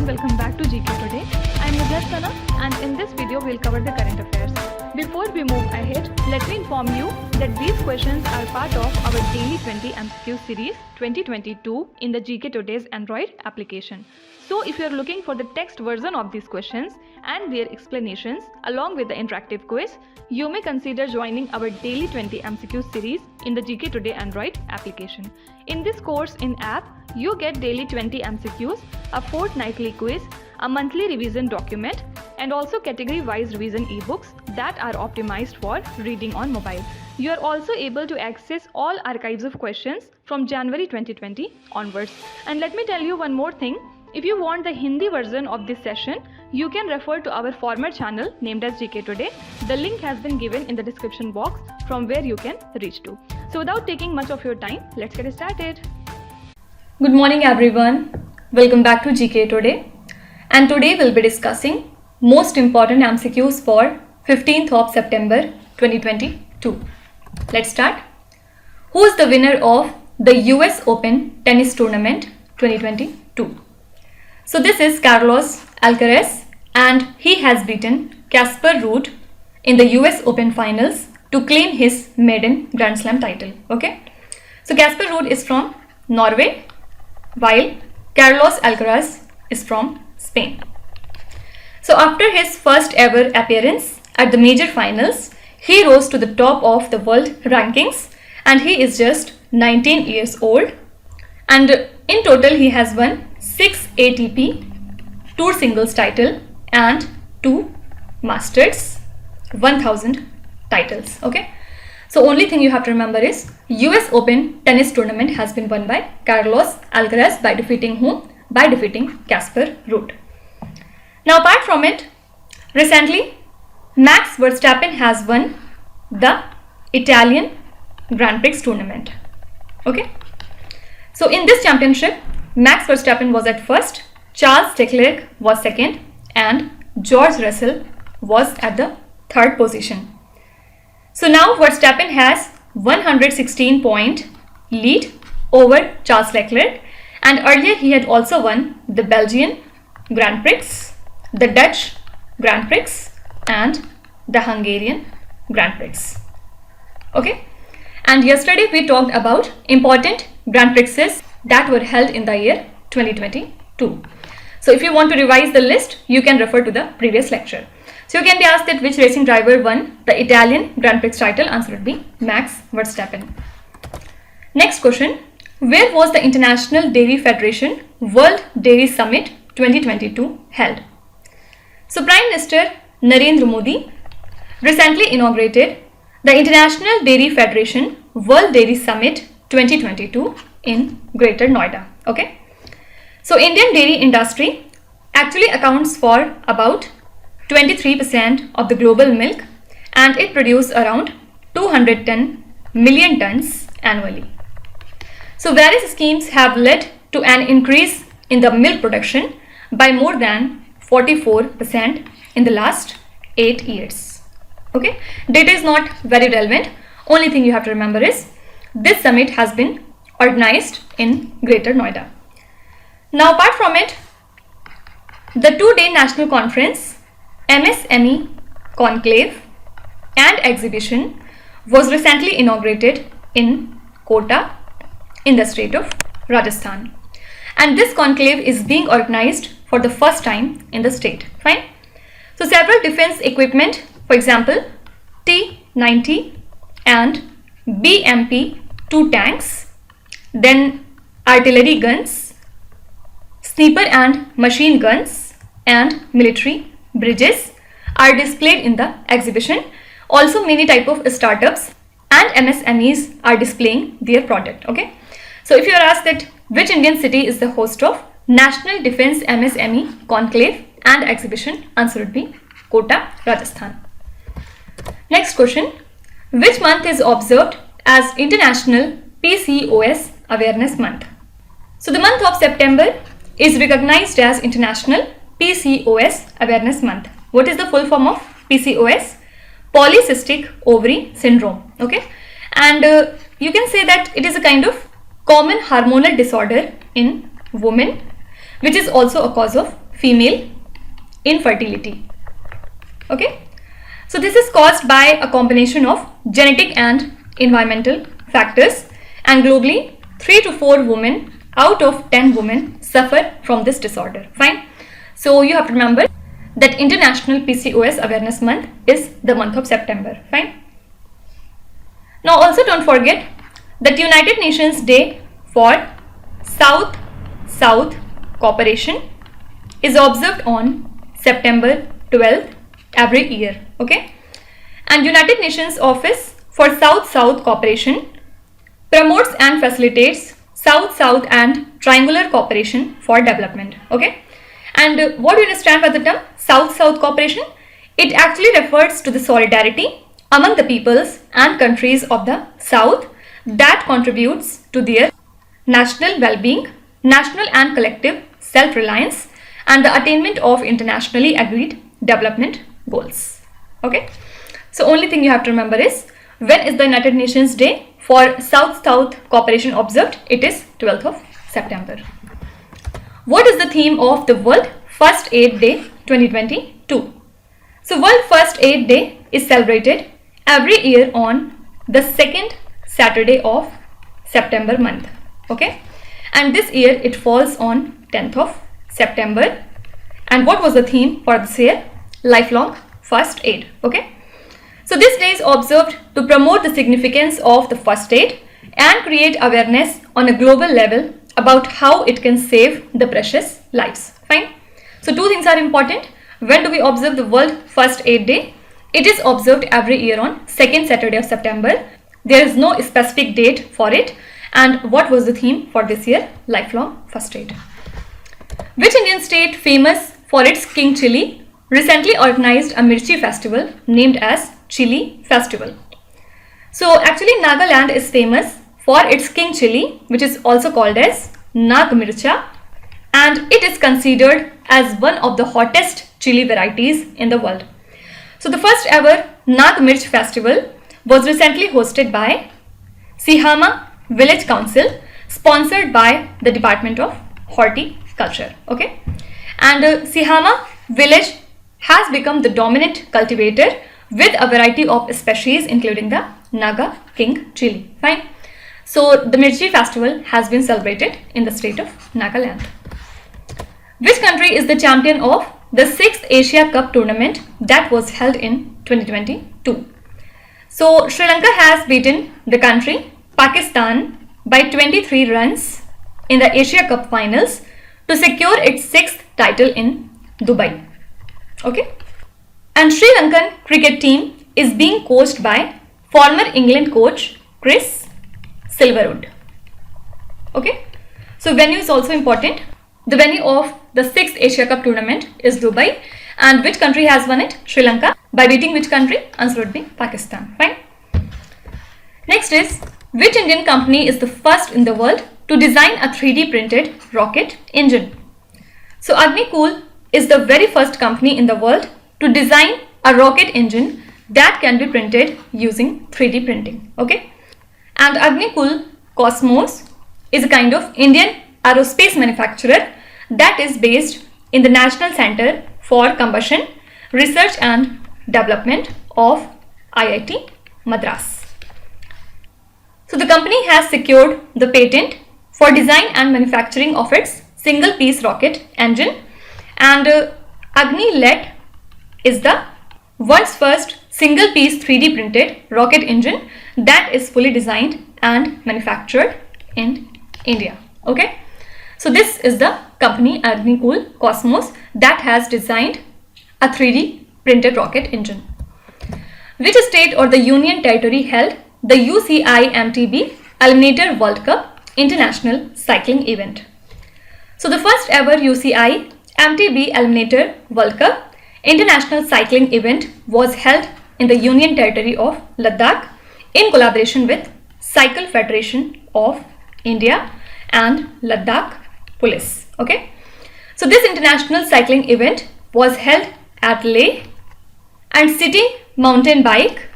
and welcome back to GK Today. I am Naga and in this video we'll cover the current affairs. Before we move ahead, let me inform you that these questions are part of our daily 20 MCQ series 2022 in the GK Today's Android application. So if you are looking for the text version of these questions and their explanations along with the interactive quiz, you may consider joining our daily 20 MCQ series in the GK Today Android application. In this course in app, you get daily 20 MCQs, a fortnightly quiz, a monthly revision document, and also category-wise revision e-books that are optimized for reading on mobile. You are also able to access all archives of questions from January 2020 onwards. And let me tell you one more thing. If you want the Hindi version of this session, you can refer to our former channel named as GK Today. The link has been given in the description box from where you can reach to. So without taking much of your time, let's get started. Good morning everyone. Welcome back to GK Today. And today we'll be discussing most important MCQs for 15th of September 2022. Let's start. Who is the winner of the US Open Tennis Tournament 2022? So this is Carlos Alcaraz and he has beaten Casper Ruud in the US Open finals to claim his maiden Grand Slam title. Okay. So Casper Ruud is from Norway while Carlos Alcaraz is from Spain. So after his first ever appearance at the major finals, he rose to the top of the world rankings and he is just 19 years old. And in total he has won 6 ATP Tour Singles title and 2 Masters 1000 titles. Okay. So only thing you have to remember is US Open Tennis Tournament has been won by Carlos Alcaraz by defeating whom? By defeating Casper Ruud. Now apart from it, recently Max Verstappen has won the Italian Grand Prix tournament. Okay. So in this championship, Max Verstappen was at first, Charles Leclerc was second and George Russell was at the third position. So now Verstappen has 116 point lead over Charles Leclerc, and earlier he had also won the Belgian Grand Prix, the Dutch Grand Prix and the Hungarian Grand Prix. Okay, and yesterday we talked about important Grand Prixes that were held in the year 2022. So if you want to revise the list, you can refer to the previous lecture. So you can be asked that which racing driver won the Italian Grand Prix title. Answer would be Max Verstappen. Next question. Where was the International Dairy Federation World Dairy Summit 2022 held? So Prime Minister Narendra Modi recently inaugurated the International Dairy Federation World Dairy Summit 2022 in Greater Noida. Okay. So Indian dairy industry actually accounts for about 23% of the global milk and it produces around 210 million tons annually. So various schemes have led to an increase in the milk production by more than 44% in the last 8 years. Okay, data is not very relevant. Only thing you have to remember is this summit has been organized in Greater Noida. Now apart from it, the 2-day national conference MSME Conclave and Exhibition was recently inaugurated in Kota in the state of Rajasthan. And this conclave is being organized for the first time in the state. Fine. So several defense equipment, for example, T-90 and BMP-2 tanks, then artillery guns, sniper and machine guns, and military bridges are displayed in the exhibition. Also many type of startups and MSMEs are displaying their product. Okay. So if you are asked that which Indian city is the host of National Defense MSME Conclave and Exhibition, answer would be Kota, Rajasthan. Next question. Which month is observed as International PCOS Awareness Month? So the month of September is recognized as International PCOS Awareness Month. What is the full form of PCOS? Polycystic Ovary Syndrome. Okay, and you can say that it is a kind of common hormonal disorder in women, which is also a cause of female infertility. Okay, so this is caused by a combination of genetic and environmental factors, and globally 3 to 4 women out of 10 women suffer from this disorder. Fine. So you have to remember that International PCOS Awareness Month is the month of September. Fine. Now also don't forget that United Nations Day for South-South Cooperation is observed on September 12th every year. Okay. And United Nations Office for South-South Cooperation promotes and facilitates South-South and triangular cooperation for development. Okay. And what do you understand by the term South-South cooperation? It actually refers to the solidarity among the peoples and countries of the South that contributes to their national well-being, national and collective self-reliance, and the attainment of internationally agreed development goals. Okay. So only thing you have to remember is, when is the United Nations Day for South-South Cooperation observed? It is 12th of September. What is the theme of the World First Aid Day 2022? So World First Aid Day is celebrated every year on the second Saturday of September month. Okay, and this year it falls on 10th of September. And what was the theme for this year? Lifelong first aid. Okay, so this day is observed to promote the significance of the first aid and create awareness on a global level about how it can save the precious lives. Fine. So two things are important. When do we observe the World First Aid Day? It is observed every year on second Saturday of September. There is no specific date for it. And what was the theme for this year? Lifelong first aid. Which Indian state, famous for its king chili, recently organized a Mirchi festival named as Chili Festival? So actually Nagaland is famous for its king chili, which is also called as Nag Mircha, and it is considered as one of the hottest chili varieties in the world. So the first ever Nag Mirch festival was recently hosted by Sihama Village Council, sponsored by the Department of Horticulture. Okay, and Sihama Village has become the dominant cultivator with a variety of species, including the Naga King chili. Fine. So the Mirchi festival has been celebrated in the state of Nagaland. Which country is the champion of the 6th Asia Cup tournament that was held in 2022? So Sri Lanka has beaten the country Pakistan by 23 runs in the Asia Cup finals to secure its 6th title in Dubai. Okay. And Sri Lankan cricket team is being coached by former England coach Chris Silverwood. Okay, so venue is also important. The venue of the 6th Asia Cup tournament is Dubai, and which country has won it? Sri Lanka. By beating which country? Answer would be Pakistan. Fine. Next is, which Indian company is the first in the world to design a 3D printed rocket engine? So Agnikul is the very first company in the world to design a rocket engine that can be printed using 3D printing. Okay. And Agnikul Cosmos is a kind of Indian aerospace manufacturer that is based in the National Center for Combustion Research and Development of IIT Madras. So the company has secured the patent for design and manufacturing of its single-piece rocket engine, and Agni-Let is the world's first single-piece 3D printed rocket engine that is fully designed and manufactured in India. Okay, so this is the company Agnikul Cosmos that has designed a 3D printed rocket engine. Which state or the union territory held the UCI MTB Eliminator World Cup International Cycling Event? So the first ever UCI MTB Eliminator World Cup International Cycling Event was held in the Union Territory of Ladakh in collaboration with Cycle Federation of India and Ladakh Police. Okay, so this international cycling event was held at Leh, and City Mountain Bike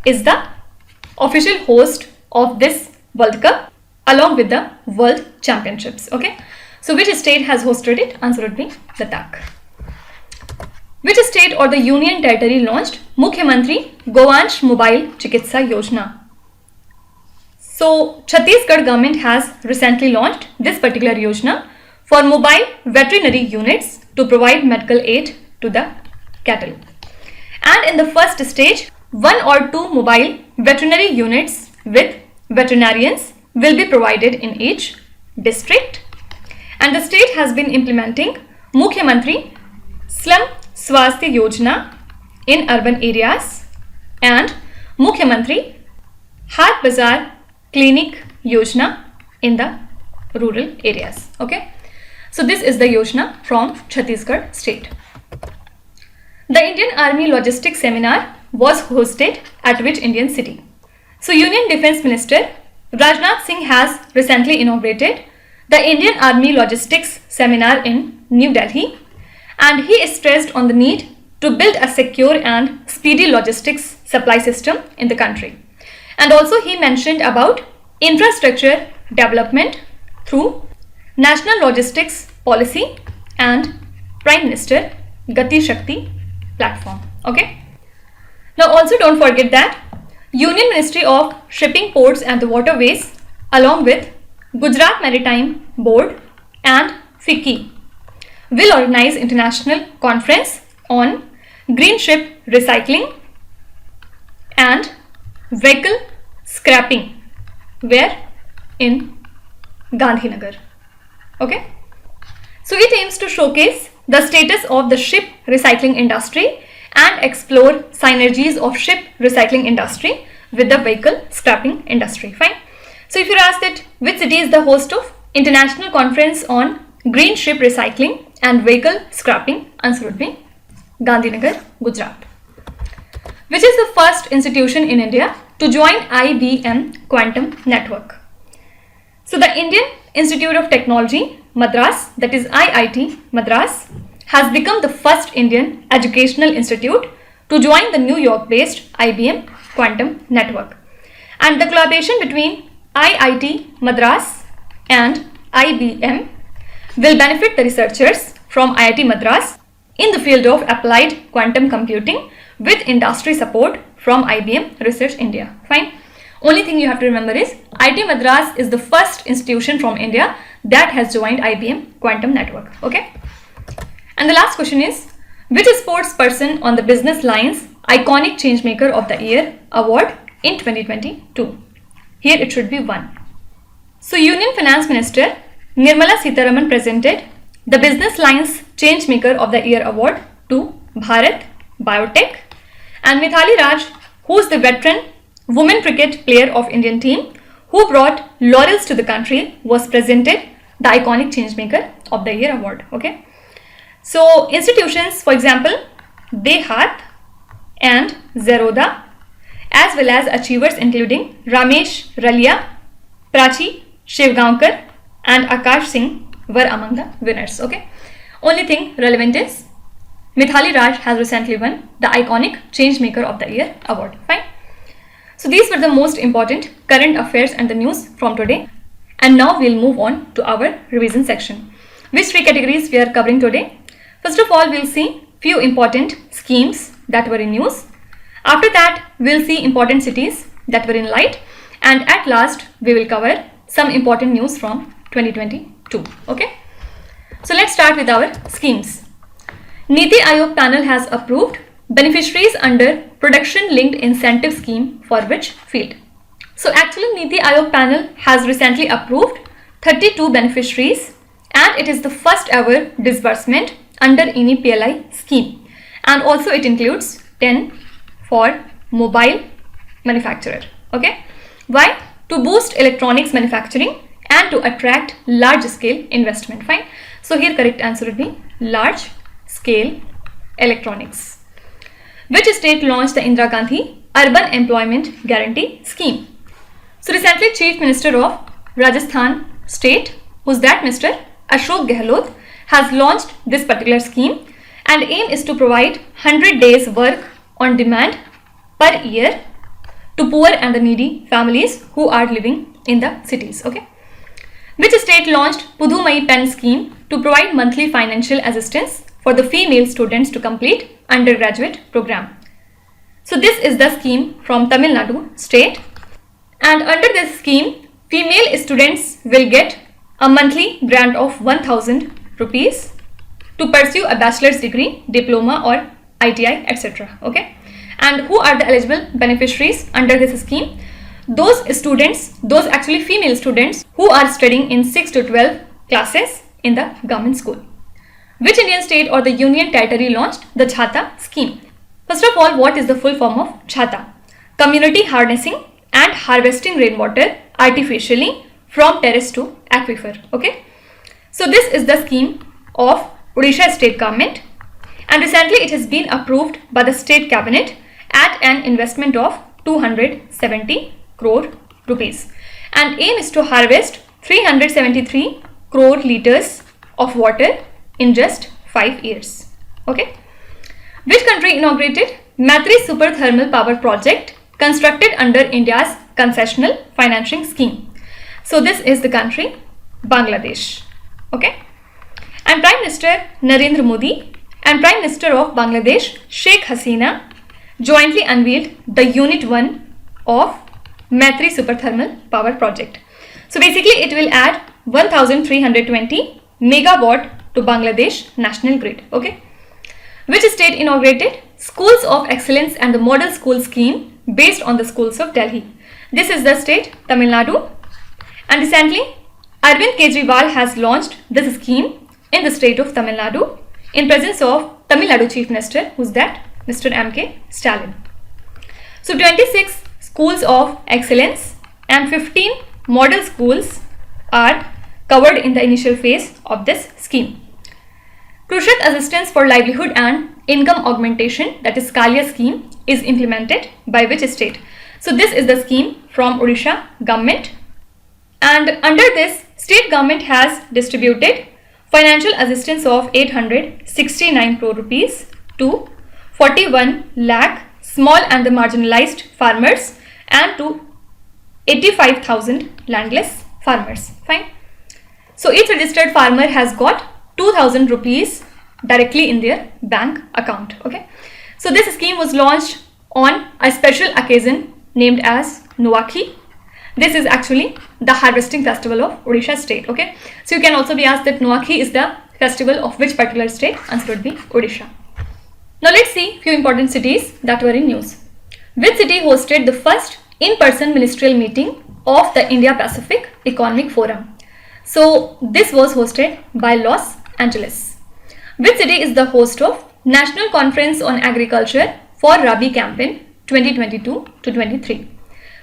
is the official host of this World Cup along with the World Championships. Okay, So which state has hosted it? Answer would be Ladakh. Which state or the union territory launched Mukhyamantri Goansh Mobile Chikitsa Yojana? So Chhattisgarh government has recently launched this particular Yojana for mobile veterinary units to provide medical aid to the cattle. And in the first stage, 1 or 2 mobile veterinary units with veterinarians will be provided in each district. And the state has been implementing Mukhyamantri Slum Swasthya Yojana in urban areas and Mukhyamantri Hat Bazaar Clinic Yojana in the rural areas. Okay. So this is the Yojana from Chhattisgarh state. The Indian Army Logistics Seminar was hosted at which Indian city? So Union Defence Minister Rajnath Singh has recently inaugurated the Indian Army Logistics Seminar in New Delhi, and he stressed on the need to build a secure and speedy logistics supply system in the country. And also he mentioned about infrastructure development through National Logistics Policy and Prime Minister Gati Shakti platform. Okay. Now also don't forget that Union Ministry of Shipping, Ports and the Waterways along with Gujarat Maritime Board and FICCI will organize international conference on green ship recycling and vehicle scrapping where in Gandhinagar. Okay. So it aims to showcase the status of the ship recycling industry and explore synergies of ship recycling industry with the vehicle scrapping industry. Fine. So if you're asked that which city is the host of International Conference on Green Ship Recycling and Vehicle Scrapping, answer would be Gandhinagar, Gujarat. Which is the first institution in India to join IBM Quantum Network? So the Indian Institute of Technology, Madras, that is IIT Madras, has become the first Indian educational institute to join the New York-based IBM Quantum Network. And the collaboration between IIT Madras and IBM will benefit the researchers from IIT Madras in the field of applied quantum computing with industry support from IBM Research India. Fine. Only thing you have to remember is IIT Madras is the first institution from India that has joined IBM Quantum Network. Okay. And the last question is, which sports person on the Business Line's Iconic Changemaker of the Year award in 2022? Here it should be 1. So Union Finance Minister Nirmala Sitharaman presented the Business Line's Changemaker of the Year award to Bharat Biotech, and Mithali Raj, who is the veteran women cricket player of Indian team who brought laurels to the country, was presented the Iconic Changemaker of the Year award. Okay. So institutions, for example, Dehat and Zeroda, as well as achievers including Ramesh Ralia, Prachi Shivgaonkar and Akash Singh were among the winners. Okay. Only thing relevant is Mithali Raj has recently won the Iconic Changemaker of the Year award. Fine. So these were the most important current affairs and the news from today. And now we'll move on to our revision section. Which 3 categories we are covering today? First of all, we'll see few important schemes that were in news. After that, we'll see important cities that were in light. And at last, we will cover some important news from 2022. Okay. So let's start with our schemes. Niti Aayog panel has approved beneficiaries under production linked incentive scheme for which field? So actually Niti Aayog panel has recently approved 32 beneficiaries and it is the first ever disbursement under INI PLI scheme, and also it includes 10 for mobile manufacturer. Okay. Why? To boost electronics manufacturing and to attract large scale investment. Fine. So here correct answer would be large scale electronics. Which state launched the Indira Gandhi Urban Employment Guarantee Scheme? So recently Chief Minister of Rajasthan State, who's that Mr. Ashok Gehlot, has launched this particular scheme, and aim is to provide 100 days work on demand per year to poor and the needy families who are living in the cities. Okay. Which state launched Pudhumai Pen scheme to provide monthly financial assistance for the female students to complete undergraduate program? So this is the scheme from Tamil Nadu state, and under this scheme female students will get a monthly grant of 1000 rupees to pursue a bachelor's degree, diploma or ITI, etc. Okay, and who are the eligible beneficiaries under this scheme? Those actually female students who are studying in 6 to 12 classes in the government school. Which Indian state or the union territory launched the Chhata scheme? First of all, what is the full form of Chhata? Community harnessing and harvesting rainwater artificially from terrace to aquifer. Okay, so this is the scheme of Odisha state government, and recently it has been approved by the state cabinet at an investment of 270 crore rupees, and aim is to harvest 373 crore liters of water in just 5 years. Okay, which country inaugurated Matri Super Thermal Power Project constructed under India's concessional financing scheme? So this is the country Bangladesh. Okay, and Prime Minister Narendra Modi and Prime Minister of Bangladesh Sheikh Hasina jointly unveiled the Unit 1 of Matri Super Thermal Power Project. So basically it will add 1320 megawatt to Bangladesh national grid. Okay, which state inaugurated Schools of Excellence and the Model School scheme based on the schools of Delhi? This is the state Tamil Nadu, and recently Arvind Kejriwal has launched this scheme in the state of Tamil Nadu in presence of Tamil Nadu Chief Minister, who's that? Mr. M.K. Stalin. So 26 schools of excellence and 15 model schools are covered in the initial phase of this scheme. Krushat Assistance for Livelihood and Income Augmentation, that is Kalia scheme, is implemented by which state? So this is the scheme from Odisha government, and under this state government has distributed financial assistance of 869 crore rupees to 41 lakh small and the marginalized farmers and to 85,000 landless farmers. Fine. So each registered farmer has got 2,000 rupees directly in their bank account. Okay. So this scheme was launched on a special occasion named as Nuakhi. This is actually the harvesting festival of Odisha state. Okay. So you can also be asked that Nuakhi is the festival of which particular state? Answer would be Odisha. Now let's see few important cities that were in news. Which city hosted the first in-person ministerial meeting of the India-Pacific Economic Forum? So this was hosted by Los Angeles. Which city is the host of National Conference on Agriculture for Rabi campaign 2022 to 23?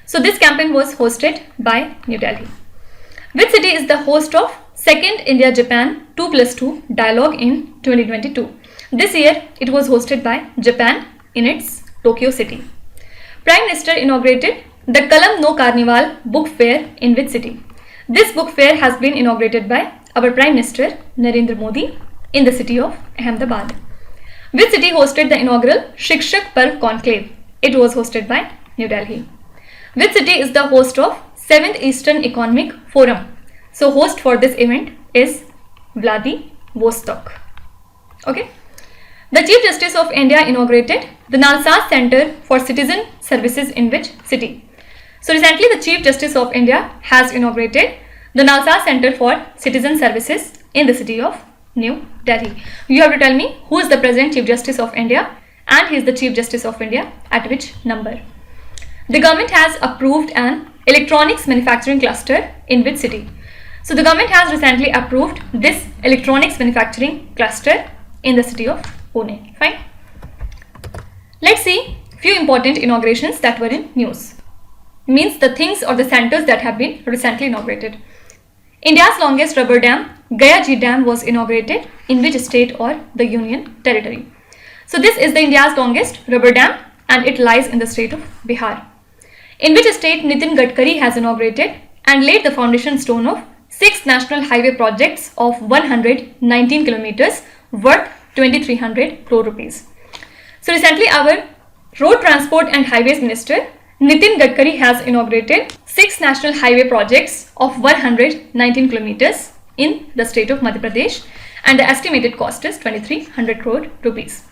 So this campaign was hosted by New Delhi. Which city is the host of second India-Japan 2+2 dialogue in 2022? This year it was hosted by Japan in its Tokyo city. Prime Minister inaugurated the Kalam No Carnival book fair in which city? This book fair has been inaugurated by our Prime Minister Narendra Modi in the city of Ahmedabad. Which city hosted the inaugural Shikshak Parv conclave? It was hosted by New Delhi. Which city is the host of 7th Eastern Economic Forum? So host for this event is Vladivostok. Okay. The Chief Justice of India inaugurated the Nalsas Center for Citizen Services in which city? So recently the Chief Justice of India has inaugurated the Nalsas Center for Citizen Services in the city of New Delhi. You have to tell me who is the present Chief Justice of India and he is the Chief Justice of India at which number. The government has approved an electronics manufacturing cluster in which city? So the government has recently approved this electronics manufacturing cluster in the city of Pune. Fine. Let's see few important inaugurations that were in news. Means the things or the centers that have been recently inaugurated. India's longest rubber dam, Gaya Ji Dam, was inaugurated in which state or the union territory? So this is the India's longest rubber dam and it lies in the state of Bihar. In which state Nitin Gadkari has inaugurated and laid the foundation stone of 6 national highway projects of 119 kilometers worth 2300 crore rupees. So recently our Road Transport and Highways Minister Nitin Gadkari has inaugurated 6 national highway projects of 119 kilometers in the state of Madhya Pradesh, and the estimated cost is 2300 crore rupees.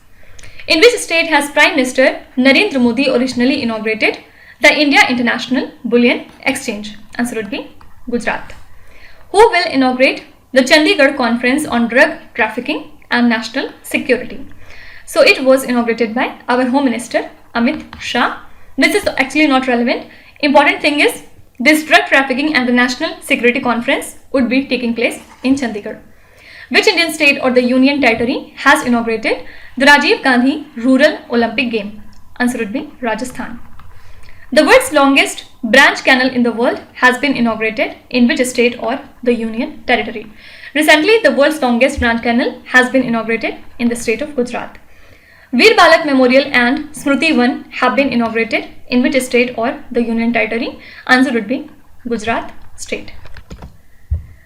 In which state has Prime Minister Narendra Modi originally inaugurated the India International Bullion Exchange? Answer would be Gujarat. Who will inaugurate the Chandigarh Conference on Drug Trafficking and National Security? So it was inaugurated by our Home Minister Amit Shah. This is actually not relevant. Important thing is this drug trafficking and the National Security Conference would be taking place in Chandigarh. Which Indian state or the Union Territory has inaugurated the Rajiv Gandhi Rural Olympic Game? Answer would be Rajasthan. The world's longest branch canal in the world has been inaugurated in which state or the Union Territory? Recently, the world's longest branch canal has been inaugurated in the state of Gujarat. Veer Balak Memorial and Smriti Van have been inaugurated in which state or the Union Territory? Answer would be Gujarat state.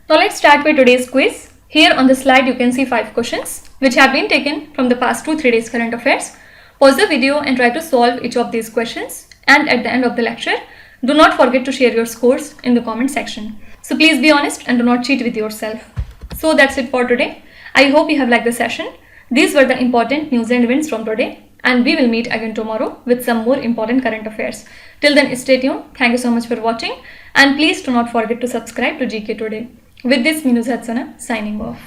Now let's start with today's quiz. Here on the slide you can see 5 questions which have been taken from the past 2-3 days current affairs. Pause the video and try to solve each of these questions, and at the end of the lecture do not forget to share your scores in the comment section. So please be honest and do not cheat with yourself. So that's it for today. I hope you have liked the session. These were the important news and events from today, and we will meet again tomorrow with some more important current affairs. Till then, stay tuned. Thank you so much for watching, and please do not forget to subscribe to GK Today. With this, Minu Zatsana signing off.